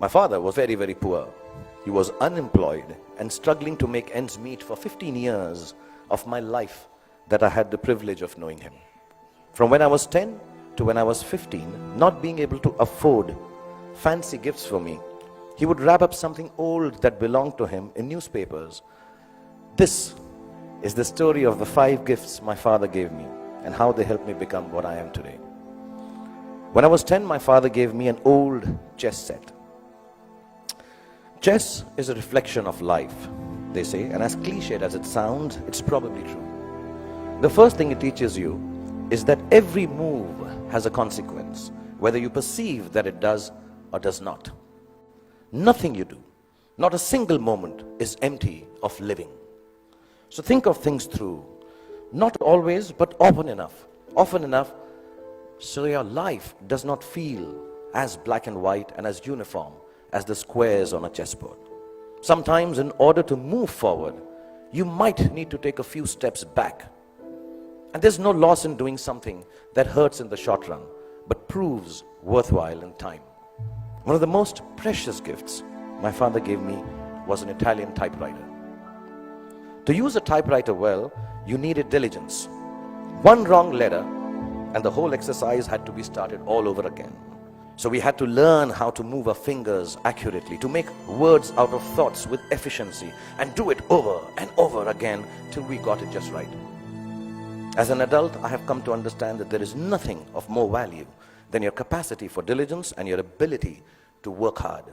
My father was very, very poor. He was unemployed and struggling to make ends meet for 15 years of my life that I had the privilege of knowing him. From when I was 10 to when I was 15, not being able to afford fancy gifts for me, he would wrap up something old that belonged to him in newspapers. This is the story of the 5 gifts my father gave me and how they helped me become what I am today. When I was 10, my father gave me an old chess set. Chess is a reflection of life, they say, and as cliched as it sounds, it's probably true. The first thing it teaches you is that every move has a consequence, whether you perceive that it does or does not. Nothing you do, not a single moment, is empty of living. So think of things through, not always, but often enough, so your life does not feel as black and white and as uniform as the squares on a chessboard. Sometimes, in order to move forward, you might need to take a few steps back. And there's no loss in doing something that hurts in the short run, but proves worthwhile in time. One of the most precious gifts my father gave me was an Italian typewriter. To use a typewriter well, you needed diligence. One wrong letter, and the whole exercise had to be started all over again. So we had to learn how to move our fingers accurately, to make words out of thoughts with efficiency, and do it over and over again till we got it just right. As an adult, I have come to understand that there is nothing of more value than your capacity for diligence and your ability to work hard.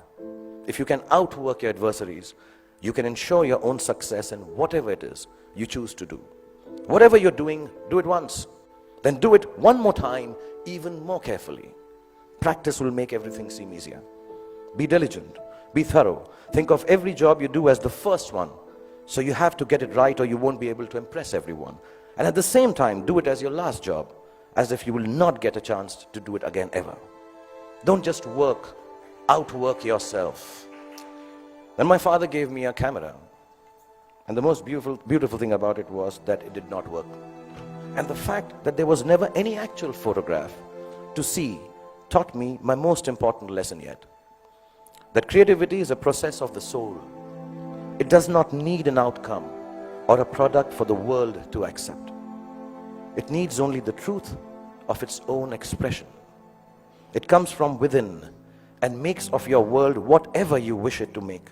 If you can outwork your adversaries, you can ensure your own success in whatever it is you choose to do. Whatever you're doing, do it once. Then do it one more time, even more carefully. Practice will make everything seem easier. Be diligent, be thorough. Think of every job you do as the first one. So you have to get it right or you won't be able to impress everyone. And at the same time, do it as your last job, as if you will not get a chance to do it again ever. Don't just outwork yourself. Then my father gave me a camera. And the most beautiful thing about it was that it did not work. And the fact that there was never any actual photograph to see taught me my most important lesson yet. That creativity is a process of the soul. It does not need an outcome or a product for the world to accept. It needs only the truth of its own expression. It comes from within and makes of your world whatever you wish it to make.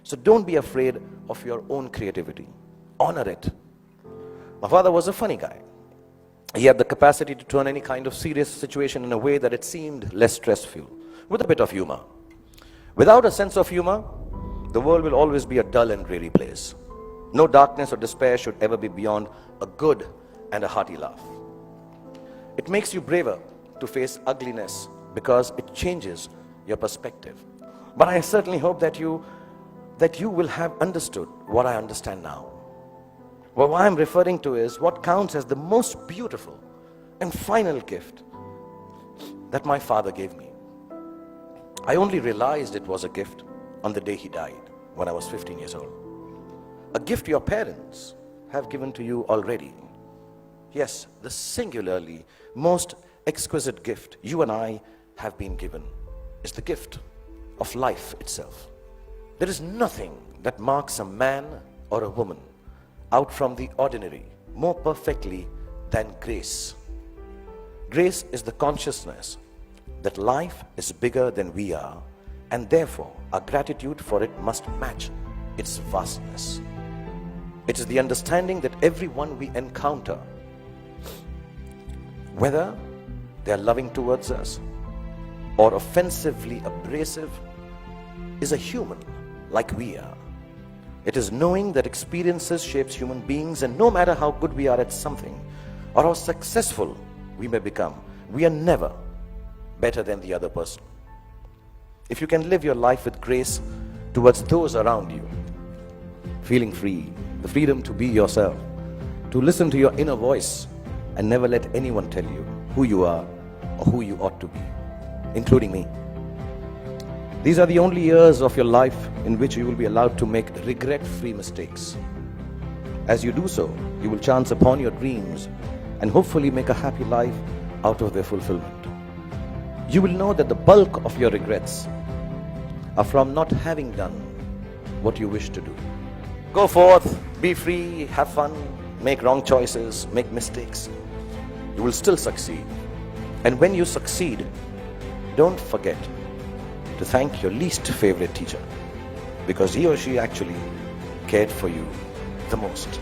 So don't be afraid of your own creativity. Honor it. My father was a funny guy. He had the capacity to turn any kind of serious situation in a way that it seemed less stressful, with a bit of humor. Without a sense of humor, the world will always be a dull and dreary place. No darkness or despair should ever be beyond a good and a hearty laugh. It makes you braver to face ugliness because it changes your perspective. But I certainly hope that you will have understood what I understand now. Well, what I'm referring to is what counts as the most beautiful and final gift that my father gave me. I only realized it was a gift on the day he died, when I was 15 years old. A gift your parents have given to you already. Yes, the singularly most exquisite gift you and I have been given is the gift of life itself. There is nothing that marks a man or a woman out from the ordinary more perfectly than grace. Grace is the consciousness that life is bigger than we are, and therefore our gratitude for it must match its vastness. It is the understanding that everyone we encounter, whether they are loving towards us or offensively abrasive, is a human like we are. It is knowing that experiences shapes human beings, and no matter how good we are at something or how successful we may become, we are never better than the other person. If you can live your life with grace towards those around you, feeling free, the freedom to be yourself, to listen to your inner voice and never let anyone tell you who you are or who you ought to be, including me. These are the only years of your life in which you will be allowed to make regret-free mistakes. As you do so, you will chance upon your dreams and hopefully make a happy life out of their fulfillment. You will know that the bulk of your regrets are from not having done what you wish to do. Go forth, be free, have fun, make wrong choices, make mistakes. You will still succeed. And when you succeed, don't forget to thank your least favorite teacher, because he or she actually cared for you the most.